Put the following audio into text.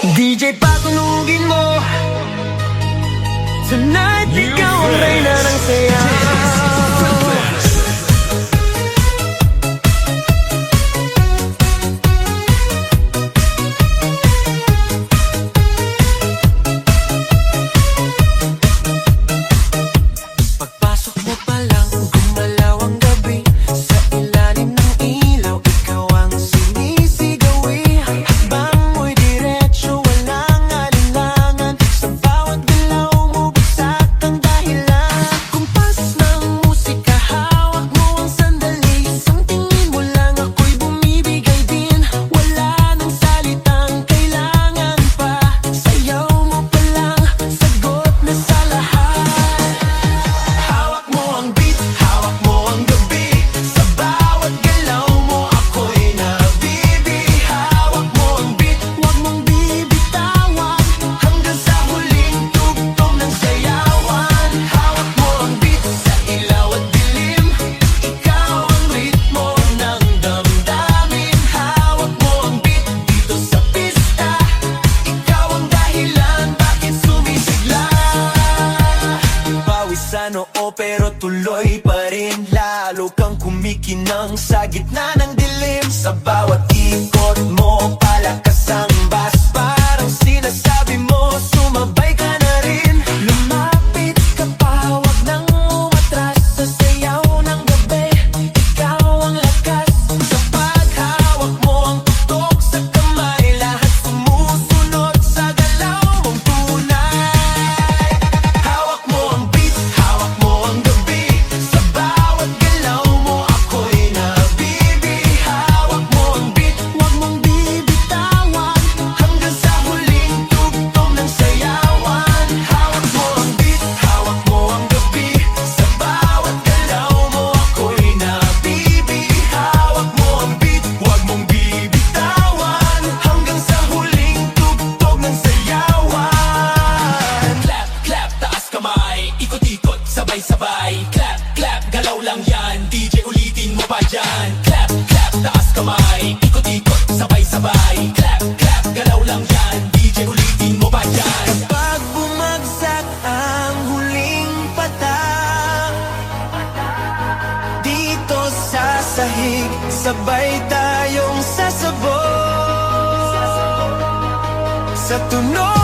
DJ patunugin mo. Tonight, ikaw ang reyna ng saya. Pagpasok mo pa lang, gumalaw ang gabi. Sa ilalim ng ilaw, ikaw ang sinisigawi. Hakbang mo'y diretso, walang alinlangan. Sa bawat galaw mo, bagsak ang dahilan. Kumpas ng musika, hawak mo ang sandali. Isang tingin mo lang, ako'y bumibigay din. Wala nang salitang kailangan pa. Sayaw mo pa lang, sagot na sa lahat. Hawak mo ang beat, hawak mo ang gabi. Sa bawat galaw mo, ako'y nabibi. Hawak mo ang beat, huwag mong bibitawan. Hanggang sa huling tugtog ng sayawan. Hawak mo ang beat, sa ilaw at dilim. Ikaw ang ritmo ng damdamin. Hawak mo ang beat, dito sa pista. Ikaw ang dahilan, bakit sumisigla. Pawis sa noo pero tuloy pa rin. Lalo kang kumikinang sa gitna ng dilim. Sa bawat ikot mo, palakas ang bass. Parang sinasabi mo, sumabay ka na rin. Lumapit ka pa, wag nang umatras. Sa sayaw ng gabi, ikaw ang lakas. Sa paghawak mo ang tutok sa kamay, lahat sumusunod sa galaw mong tunay. Hawak mo ang beat, hawak mo ang gabi. Sa bawat galaw mo, ako'y nabibi. Hawak mo ang beat, huwag mong bibitawan. Hanggang sa huling tugtog ng sayawan. Hawak mo ang beat, hawak mo ang gabi. Sa bawat galaw mo, ako'y nabibi. Hawak mo ang beat, huwag mong bibitawan. Hanggang sa huling tugtog ng sayawan. Clap, clap, taas kamay. Ikot-ikot, sabay-sabay. Clap, clap, galaw lang yan. DJ ulitin mo pa dyan. Clap, clap, taas kamay. Ikot-ikot, sabay-sabay. Clap, clap, galaw lang yan. DJ ulitin mo pa dyan. Pag bumagsak ang huling patak, dito sa sahig, sabay tayong sasabog. Sa tunog